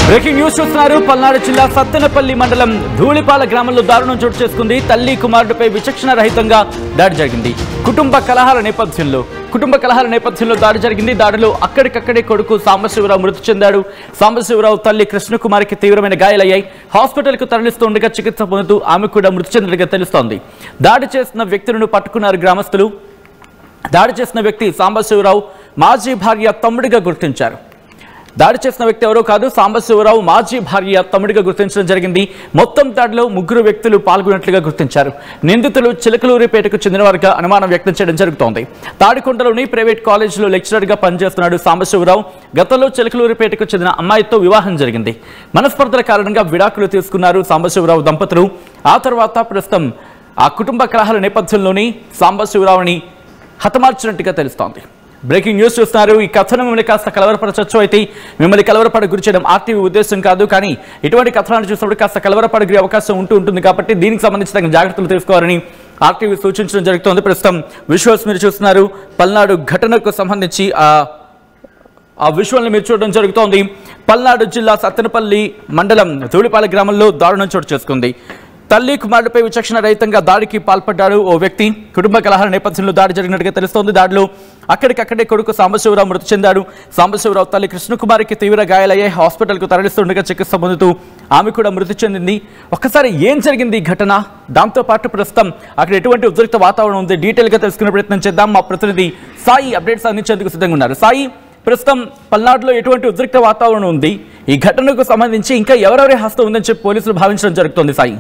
Breaking news చూస్తున్నారు. పల్నాడు జిల్లా సత్తెనపల్లి మండలం ధూళిపాల గ్రామంలో దారుణం చోటు చేసుకుంది. తల్లి కుమారుడిపై విచక్షణ రహితంగా దాడి జరిగింది. కుటుంబ కలహాల నేపథ్యంలో దాడి జరిగింది. దాడిలో అక్కడికక్కడే కొడుకు సాంబశివరావు మృతి చెందాడు. సాంబశివరావు తల్లి కృష్ణకుమారికి తీవ్రమైన గాయాలయ్యాయి. హాస్పిటల్కు తరలిస్తుండగా చికిత్స పొందుతూ ఆమె కూడా మృతి చెందినట్టుగా తెలుస్తోంది. దాడి చేసిన వ్యక్తులను పట్టుకున్నారు గ్రామస్తులు. దాడి చేసిన వ్యక్తి సాంబశివరావు మాజీ భార్య తమ్ముడిగా గుర్తించారు. దాడి చేసిన వ్యక్తి ఎవరో కాదు, సాంబశివరావు మాజీ భార్య తమ్ముడిగా గుర్తించడం జరిగింది. మొత్తం దాడిలో 3 వ్యక్తులు పాల్గొన్నట్లుగా గుర్తించారు. నిందితులు చిలకలూరిపేటకు చెందినవారుగా అనుమానం వ్యక్తం చేయడం జరుగుతోంది. తాడికొండలోని ప్రైవేట్ కాలేజీలో లెక్చరర్గా పనిచేస్తున్నాడు సాంబశివరావు. గతంలో చిలకలూరిపేటకు చెందిన అమ్మాయితో వివాహం జరిగింది. మనస్పర్ధల కారణంగా విడాకులు తీసుకున్నారు సాంబశివరావు దంపతులు. ఆ తర్వాత ప్రస్తుతం ఆ కుటుంబ కలహాల నేపథ్యంలోని సాంబశివరావుని హతమార్చినట్టుగా తెలుస్తోంది. బ్రేకింగ్ న్యూస్ చూస్తున్నారు. ఈ కథనం మిమ్మల్ని కాస్త కలవరపరచచ్చు. అయితే మిమ్మల్ని కలవరపడ గురి చేయడం ఆర్టీవీ ఉద్దేశం కాదు. కానీ ఇటువంటి కథనాలు చూసినప్పుడు కాస్త కలవరపడే అవకాశం ఉంటుంది కాబట్టి దీనికి సంబంధించి తగిన జాగ్రత్తలు తీసుకోవాలని ఆర్టీవీ సూచించడం జరుగుతోంది. ప్రస్తుతం విజువల్స్ మీరు చూస్తున్నారు. పల్నాడు ఘటనకు సంబంధించి ఆ విజువల్ని మీరు చూడడం జరుగుతోంది. పల్నాడు జిల్లా సత్తెనపల్లి మండలం ధూళిపాల గ్రామంలో దారుణం చోటు చేసుకుంది. తల్లి కుమారుడిపై విచక్షణ రహితంగా దాడికి పాల్పడ్డాడు ఓ వ్యక్తి. కుటుంబ కలహాల నేపథ్యంలో దాడి జరిగినట్టుగా తెలుస్తోంది. దాడిలో అక్కడికక్కడే కొడుకు సాంబశివరావు మృతి చెందాడు. సాంబశివరావు తల్లి కృష్ణకుమారికి తీవ్ర గాయాలయ్యాయి. హాస్పిటల్కు తరలిస్తుండగా చికిత్స పొందుతూ ఆమె కూడా మృతి చెందింది. ఒక్కసారి ఏం జరిగింది ఈ ఘటన, దాంతోపాటు ప్రస్తుతం అక్కడ ఎటువంటి ఉద్రిక్త వాతావరణం ఉంది, డీటెయిల్గా తెలుసుకునే ప్రయత్నం చేద్దాం. మా ప్రతినిధి సాయి అప్డేట్స్ అందించేందుకు సిద్ధంగా ఉన్నారు. సాయి, ప్రస్తుతం పల్నాడులో ఎటువంటి ఉద్రిక్త వాతావరణం ఉంది? ఈ ఘటనకు సంబంధించి ఇంకా ఎవరెవరి హస్తం ఉందని చెప్పి పోలీసులు భావించడం జరుగుతోంది. సాయి,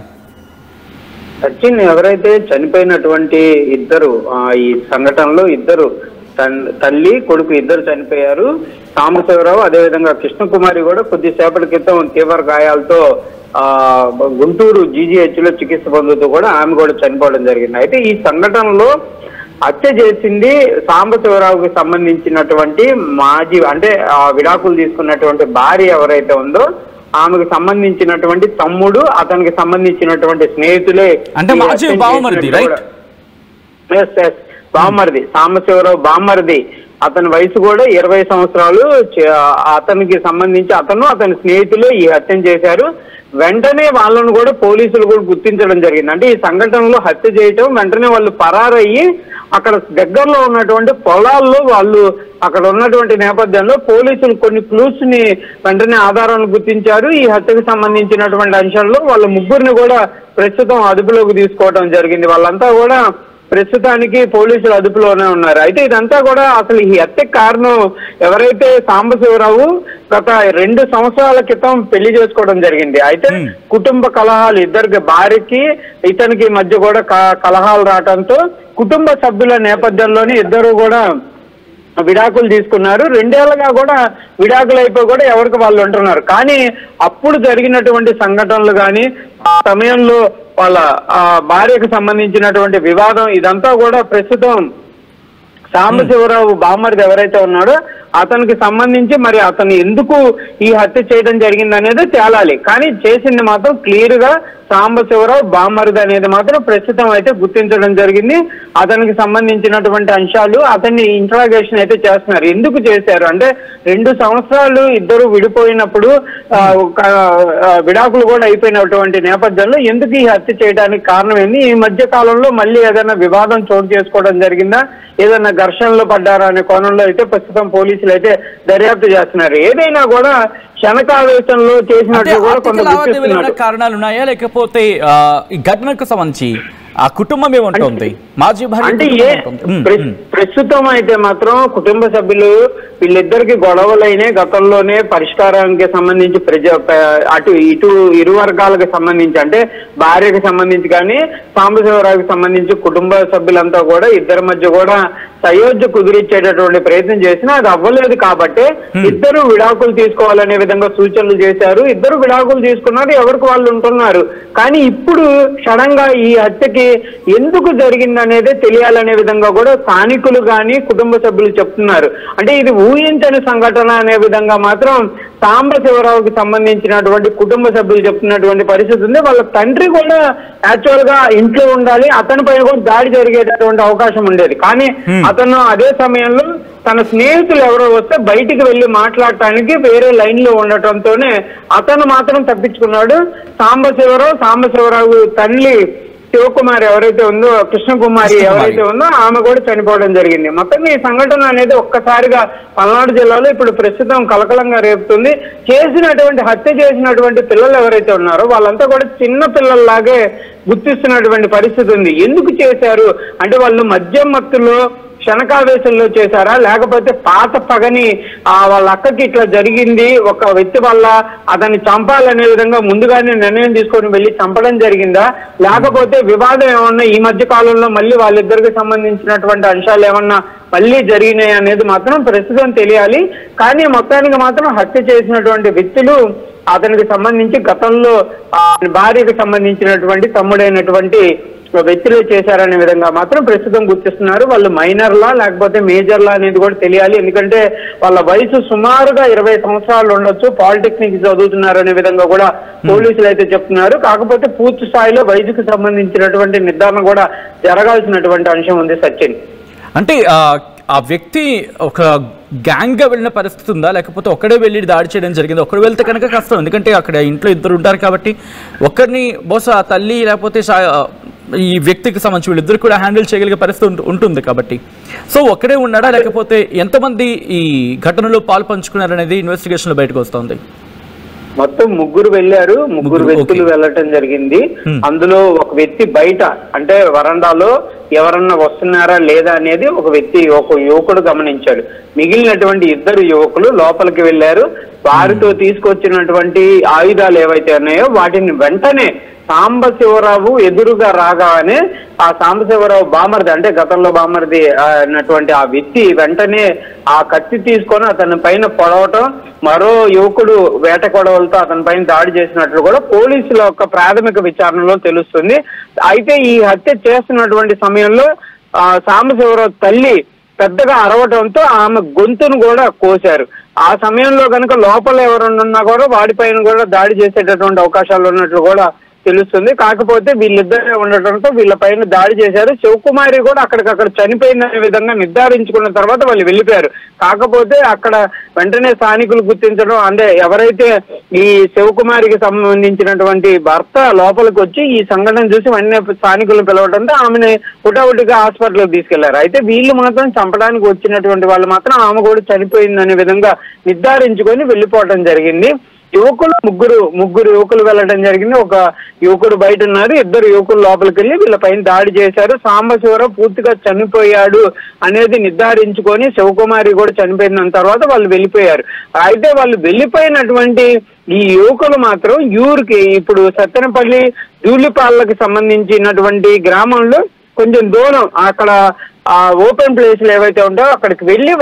సచిన్, ఎవరైతే చనిపోయినటువంటి ఇద్దరు ఈ సంఘటనలో ఇద్దరు తల్లి కొడుకు ఇద్దరు చనిపోయారు. సాంబశివరావు అదేవిధంగా కృష్ణకుమారి కూడా కొద్దిసేపటి క్రితం తీవ్ర గాయాలతో గుంటూరు జీజీహెచ్ లో చికిత్స పొందుతూ కూడా ఆమె కూడా చనిపోవడం జరిగింది. అయితే ఈ సంఘటనలో హత్య చేసింది సాంబశివరావుకి సంబంధించినటువంటి మాజీ అంటే విడాకులు తీసుకున్నటువంటి భార్య ఎవరైతే ఉందో ఆమెకు సంబంధించినటువంటి తమ్ముడు, అతనికి సంబంధించినటువంటి స్నేహితులే. అంటే బామ్మర్ది సాంబశివరావు బామ్మర్ది. అతని వయసు కూడా 20 సంవత్సరాలు. అతనికి సంబంధించి అతని స్నేహితులు ఈ హత్య చేశారు. వెంటనే వాళ్ళను కూడా పోలీసులు కూడా గుర్తించడం జరిగింది. అంటే ఈ సంఘటనలో హత్య చేయటం వెంటనే వాళ్ళు పరారయ్యి అక్కడ దగ్గరలో ఉన్నటువంటి పొలాల్లో వాళ్ళు అక్కడ ఉన్నటువంటి నేపథ్యంలో పోలీసులు కొన్ని క్లూస్ ని వెంటనే ఆధారాలను గుర్తించారు. ఈ హత్యకు సంబంధించినటువంటి అంశాల్లో వాళ్ళ 3 కూడా ప్రస్తుతం అదుపులోకి తీసుకోవడం జరిగింది. వాళ్ళంతా కూడా ప్రస్తుతానికి పోలీసులు అదుపులోనే ఉన్నారు. అయితే ఇదంతా కూడా అసలు ఈ హత్యకు కారణం ఎవరైతే సాంబశివరావు గత 2 సంవత్సరాల క్రితం పెళ్లి చేసుకోవడం జరిగింది. అయితే కుటుంబ కలహాలు ఇద్దరికి భార్యకి ఇతనికి మధ్య కూడా కలహాలు రావడంతో కుటుంబ సభ్యుల నేపథ్యంలోనే ఇద్దరు కూడా విడాకులు తీసుకున్నారు. 2 ఏళ్లుగా కూడా విడాకులు అయిపోయి కూడా ఎవరికి వాళ్ళు ఉంటున్నారు. కానీ అప్పుడు జరిగినటువంటి సంఘటనలు కానీ ఆ సమయంలో వాళ్ళ భార్యకు సంబంధించినటువంటి వివాదం ఇదంతా కూడా ప్రస్తుతం సాంబశివరావు బామ్మర్ది ఎవరైతే ఉన్నాడో అతనికి సంబంధించి మరి అతను ఎందుకు ఈ హత్య చేయడం జరిగింది అనేది తేలాలి. కానీ చేసింది మాత్రం క్లియర్ గా సాంబశివరావు బామ్మర్ది అనేది మాత్రం ప్రస్తుతం అయితే గుర్తించడం జరిగింది. అతనికి సంబంధించినటువంటి అంశాలు అతన్ని ఇంట్రాగేషన్ అయితే చేస్తున్నారు. ఎందుకు చేశారు అంటే 2 సంవత్సరాలు ఇద్దరు విడిపోయినప్పుడు విడాకులు కూడా అయిపోయినటువంటి నేపథ్యంలో ఎందుకు ఈ హత్య చేయడానికి కారణం ఏంది, ఈ మధ్య కాలంలో మళ్ళీ ఏదైనా వివాదం చోటు చేసుకోవడం జరిగిందా, ఏదైనా ఘర్షణలో పడ్డారా అనే కోణంలో అయితే ప్రస్తుతం పోలీసులు అయితే దర్యాప్తు చేస్తున్నారు. ఏదైనా కూడా క్షణకావేశంలో చేసినట్టు కూడా కొంత కారణాలు ఉన్నాయా, లేకపోతే ఈ ఘటనకు సంబంధించి ఆ కుటుంబం ఏమంటుంది, మాజీ భార్య అంటే ప్రస్తుతం అయితే మాత్రం కుటుంబ సభ్యులు వీళ్ళిద్దరికి గొడవలైన గతంలోనే పరిష్కారానికి సంబంధించి అటు ఇటు ఇరు వర్గాలకు సంబంధించి అంటే భార్యకు సంబంధించి కానీ సాంబశివరావుకి సంబంధించి కుటుంబ సభ్యులంతా కూడా ఇద్దరి మధ్య కూడా సయోధ్య కుదిరిచ్చేటటువంటి ప్రయత్నం చేసినా అది అవ్వలేదు. కాబట్టి ఇద్దరు విడాకులు తీసుకోవాలనే విధంగా సూచనలు చేశారు. ఇద్దరు విడాకులు తీసుకున్నారు, ఎవరికి వాళ్ళు ఉంటున్నారు. కానీ ఇప్పుడు సడన్ గా ఈ హత్యకి ఎందుకు జరిగింది అనేది తెలియాలనే విధంగా కూడా స్థానికులు కానీ కుటుంబ సభ్యులు చెప్తున్నారు. అంటే ఇది ఊహించని సంఘటన అనే విధంగా మాత్రం సాంబశివరావుకి సంబంధించినటువంటి కుటుంబ సభ్యులు చెప్తున్నటువంటి పరిస్థితి ఉంది. వాళ్ళ తండ్రి కూడా యాక్చువల్ గా ఇంట్లో ఉండాలి, అతని పైన కూడా దాడి జరిగేటటువంటి అవకాశం ఉండేది. కానీ అతను అదే సమయంలో తన స్నేహితులు ఎవరో వస్తే బయటికి వెళ్లి మాట్లాడటానికి వేరే లైన్ లో ఉండటంతోనే అతను మాత్రం తప్పించుకున్నాడు. సాంబశివరావు తల్లి శివకుమారి ఎవరైతే ఉందో, కృష్ణకుమారి ఎవరైతే ఉందో ఆమె కూడా చనిపోవడం జరిగింది. మొత్తం ఈ సంఘటన అనేది ఒక్కసారిగా పల్నాడు జిల్లాలో ఇప్పుడు ప్రస్తుతం కలకలంగా రేపుతుంది. హత్య చేసినటువంటి పిల్లలు ఎవరైతే ఉన్నారో వాళ్ళంతా కూడా చిన్న పిల్లల్లాగే గుర్తిస్తున్నటువంటి పరిస్థితి ఉంది. ఎందుకు చేశారు అంటే వాళ్ళు మద్యం మత్తులో క్షణకావేశంలో చేశారా, లేకపోతే పాత పగని వాళ్ళ అక్కకి ఇట్లా జరిగింది ఒక వ్యక్తి వల్ల అతన్ని చంపాలనే విధంగా ముందుగానే నిర్ణయం తీసుకొని వెళ్ళి చంపడం జరిగిందా, లేకపోతే వివాదం ఏమన్నా ఈ మధ్య కాలంలో మళ్ళీ వాళ్ళిద్దరికి సంబంధించినటువంటి అంశాలు ఏమన్నా మళ్ళీ జరిగినాయి అనేది మాత్రం ప్రస్తుతం తెలియాలి. కానీ మొత్తానికి మాత్రం హత్య చేసినటువంటి వ్యక్తులు అతనికి సంబంధించి గతంలో భార్యకు సంబంధించినటువంటి తమ్ముడైనటువంటి వ్యక్తులు చేశారనే విధంగా మాత్రం ప్రస్తుతం గుర్తిస్తున్నారు. వాళ్ళు మైనర్లా లేకపోతే మేజర్లా అనేది కూడా తెలియాలి. ఎందుకంటే వాళ్ళ వయసు సుమారుగా 20 సంవత్సరాలు ఉండొచ్చు, పాలిటెక్నిక్ చదువుతున్నారు అనే విధంగా కూడా పోలీసులు అయితే చెప్తున్నారు. కాకపోతే పూర్తి స్థాయిలో వయసుకు సంబంధించినటువంటి నిర్ధారణ కూడా జరగాల్సినటువంటి అంశం ఉంది. సచిన్, అంటే ఆ వ్యక్తి ఒక గ్యాంగ్ గా వెళ్ళిన పరిస్థితి ఉందా, లేకపోతే ఒక్కడే వెళ్ళి దాడి చేయడం జరిగింది? ఒక్కడు వెళ్తే కనుక కష్టం, ఎందుకంటే అక్కడ ఇంట్లో ఇద్దరు ఉంటారు కాబట్టి ఒక్కరిని బహుశా తల్లి లేకపోతే ఈ వ్యక్తికి సంబంధించి వీళ్ళిద్దరు కూడా హ్యాండిల్ చేయగలిగే పరిస్థితి ఉంటుంది కాబట్టి. సో ఒక్కడే ఉన్నాడా, లేకపోతే ఎంతమంది ఈ ఘటనలో పాలు పంచుకున్నారనేది ఇన్వెస్టిగేషన్ లో బయటకు వస్తుంది. మొత్తం ముగ్గురు వెళ్ళారు, ముగ్గురు వ్యక్తులు వెళ్ళటం జరిగింది. అందులో ఒక వ్యక్తి బయట అంటే వరండాలో ఎవరన్నా వస్తున్నారా లేదా అనేది ఒక యువకుడు గమనించాడు. మిగిలినటువంటి ఇద్దరు యువకులు లోపలికి వెళ్ళారు. వారితో తీసుకొచ్చినటువంటి ఆయుధాలు ఏవైతే ఉన్నాయో వాటిని వెంటనే సాంబశివరావు ఎదురుగా రాగానే ఆ సాంబశివరావు బామర్ది అంటే గతంలో బామర్ది అన్నటువంటి ఆ వ్యక్తి వెంటనే ఆ కత్తి తీసుకొని అతని పైన పొడవటం, మరో యువకుడు వేట కొడవలతో అతని పైన దాడి చేసినట్లు కూడా పోలీసుల యొక్క ప్రాథమిక విచారణలో తెలుస్తుంది. అయితే ఈ హత్య చేస్తున్నటువంటి సమయంలో సాంబశివరావు తల్లి పెద్దగా అరవటంతో ఆమె గొంతును కూడా కోశారు. ఆ సమయంలో కనుక లోపల ఎవరన్నా కూడా వాడిపైన కూడా దాడి చేసేటటువంటి అవకాశాలు ఉన్నట్లు కూడా తెలుస్తుంది. కాకపోతే వీళ్ళిద్దరే ఉండటంతో వీళ్ళ పైన దాడి చేశారు. శివకుమారి కూడా అక్కడికక్కడ చనిపోయిందనే విధంగా నిర్ధారించుకున్న తర్వాత వాళ్ళు వెళ్ళిపోయారు. కాకపోతే అక్కడ వెంటనే స్థానికులు గుర్తించడం, అంటే ఎవరైతే ఈ శివకుమారికి సంబంధించినటువంటి భర్త లోపలికి వచ్చి ఈ సంఘటన చూసి వెంటనే స్థానికులను పిలవడంతో ఆమెను హుటాహుటిగా హాస్పిటల్కి తీసుకెళ్లారు. అయితే వీళ్ళు మాత్రం చంపడానికి వచ్చినటువంటి వాళ్ళు మాత్రం ఆమె కూడా చనిపోయిందనే విధంగా నిర్ధారించుకొని వెళ్ళిపోవడం జరిగింది. ముగ్గురు యువకులు వెళ్ళడం జరిగింది. ఒక యువకుడు బయట ఉన్నారు, ఇద్దరు యువకులు లోపలికి వెళ్ళి వీళ్ళ పైన దాడి చేశారు. సాంబశివరావు పూర్తిగా చనిపోయాడు అనేది నిర్ధారించుకొని శివకుమారి కూడా చనిపోయిన తర్వాత వాళ్ళు వెళ్ళిపోయారు. అయితే వాళ్ళు వెళ్ళిపోయినటువంటి ఈ యువకులు మాత్రం ఊరికి ఇప్పుడు సత్తెనపల్లి ధూళిపాలకి సంబంధించినటువంటి గ్రామంలో కొంచెం దూరం అక్కడ ఓపెన్ ప్లేస్లు ఏవైతే ఉంటాయో అక్కడికి వెళ్ళి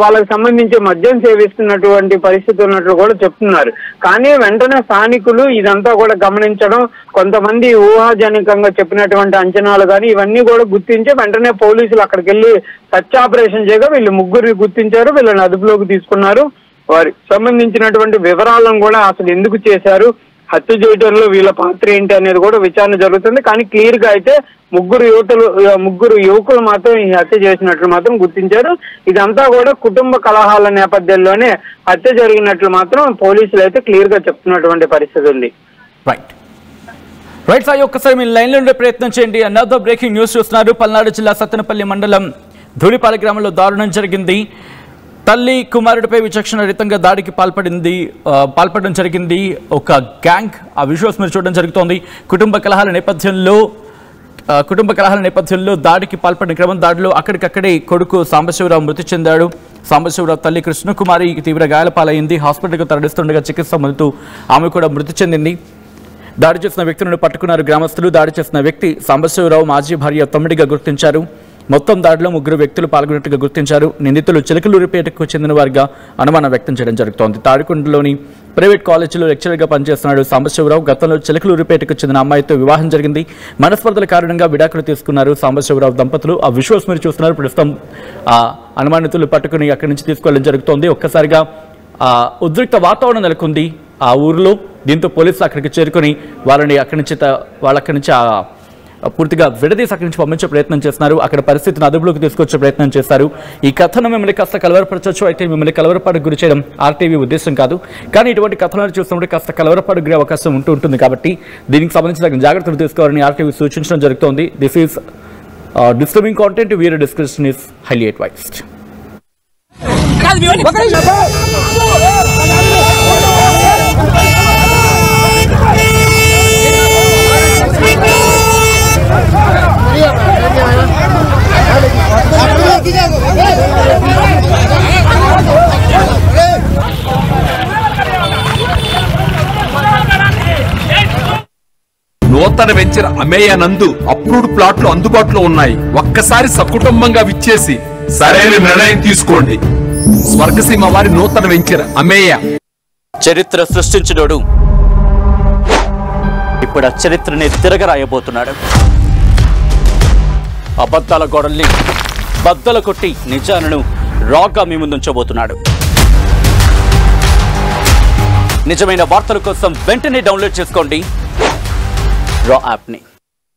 వాళ్ళకి సంబంధించి మద్యం సేవిస్తున్నటువంటి పరిస్థితి ఉన్నట్లు కూడా చెప్తున్నారు. కానీ వెంటనే స్థానికులు ఇదంతా కూడా గమనించడం, కొంతమంది ఊహాజనికంగా చెప్పినటువంటి అంచనాలు కానీ ఇవన్నీ కూడా గుర్తించి వెంటనే పోలీసులు అక్కడికి వెళ్ళి సర్చ్ ఆపరేషన్ చేయగా వీళ్ళు ముగ్గురిని గుర్తించారు, వీళ్ళని అదుపులోకి తీసుకున్నారు. వారికి సంబంధించినటువంటి వివరాలను కూడా అసలు ఎందుకు చేశారు, హత్య చేయడంలో వీళ్ళ పాత్ర ఏంటి అనేది కూడా విచారణ జరుగుతుంది. కానీ క్లియర్ గా అయితే ముగ్గురు యువకులు మాత్రం ఈ హత్య చేసినట్లు మాత్రం గుర్తించారు. ఇదంతా కూడా కుటుంబ కలహాల నేపథ్యంలోనే హత్య జరిగినట్లు మాత్రం పోలీసులు అయితే క్లియర్ గా చెప్తున్నటువంటి పరిస్థితి ఉంది. రైట్ సాయి, ఒక్కసారి మీరు లైన్ లో ఉండే ప్రయత్నం చేయండి. అనదర్ బ్రేకింగ్ న్యూస్ చూస్తున్నారు. పల్నాడు జిల్లా సత్తెనపల్లి మండలం ధూళిపాల గ్రామంలో దారుణం జరిగింది. తల్లి కుమారుడిపై విచక్షణరహితంగా దాడికి పాల్పడడం జరిగింది ఒక గ్యాంగ్. ఆ విజువల్స్ మీరు చూడడం జరుగుతోంది. కుటుంబ కలహాల నేపథ్యంలో దాడికి పాల్పడిన క్రమం, దాడిలో అక్కడికక్కడే కొడుకు సాంబశివరావు మృతి చెందాడు. సాంబశివరావు తల్లి కృష్ణకుమారికి తీవ్ర గాయాల పాలైంది. హాస్పిటల్కు తరలిస్తుండగా చికిత్స పొందుతూ ఆమె కూడా మృతి చెందింది. దాడి చేసిన వ్యక్తులను పట్టుకున్నారు గ్రామస్తులు. దాడి చేసిన వ్యక్తి సాంబశివరావు మాజీ భార్య తమ్ముడిగా గుర్తించారు. మొత్తం దాడిలో ముగ్గురు వ్యక్తులు పాల్గొన్నట్టుగా గుర్తించారు. నిందితులు చిలకలూరిపేటకు చెందిన వారిగా అనుమానం వ్యక్తం చేయడం జరుగుతోంది. తాడికొండలోని ప్రైవేట్ కాలేజీలో లెక్చరర్గా పనిచేస్తున్నాడు సాంబశివరావు. గతంలో చిలకలూరిపేటకు చెందిన అమ్మాయితో వివాహం జరిగింది. మనస్పర్ధల కారణంగా విడాకులు తీసుకున్నారు సాంబశివరావు దంపతులు. ఆ విజువల్స్ మీరు చూస్తున్నారు. ప్రస్తుతం అనుమానితులు పట్టుకుని అక్కడి నుంచి తీసుకెళ్లడం జరుగుతోంది. ఒక్కసారిగా ఉద్రిక్త వాతావరణం నెలకొంది ఆ ఊరిలో. దీంతో పోలీసులు అక్కడికి చేరుకొని వాళ్ళని అక్కడి నుంచి పూర్తిగా విడదీసి అక్కడి నుంచి పంపించే ప్రయత్నం చేస్తున్నారు. అక్కడ పరిస్థితిని అదుపులోకి తీసుకొచ్చే ప్రయత్నం చేస్తారు. ఈ కథనం మిమ్మల్ని కాస్త కలవరపరచవచ్చు, అయితే మిమ్మల్ని కలవరపాటుకు గురి చేయడం ఆర్టీవీ ఉద్దేశం కాదు. కానీ ఇటువంటి కథనాలు చూస్తున్నప్పుడు కాస్త కలవరపాటుకు గురే అవకాశం ఉంటుంది కాబట్టి దీనికి సంబంధించిన జాగ్రత్తలు తీసుకోవాలని ఆర్టీవీ సూచించడం జరుగుతోంది. This is disturbing content. Viewer discretion is highly advised. నూతన వెంచర్ అమేయ నందు అప్రూవ్డ్ ప్లాట్లు అందుబాటులో ఉన్నాయి. ఒక్కసారి సకుటుంబంగా విచ్చేసి సరైన నిర్ణయం తీసుకోండి. స్వర్గసీమ వారి నూతన వెంచర్ అమేయ. చరిత్ర సృష్టించినోడు ఇప్పుడు ఆ చరిత్రని తిరగరాయబోతున్నాడు. అబద్ధాల గోడల్ని బద్దలు కొట్టి నిజాలను రాగా మీ ముందుంచబోతున్నాడు. నిజమైన వార్తల కోసం వెంటనే డౌన్లోడ్ చేసుకోండి రా యాప్ని.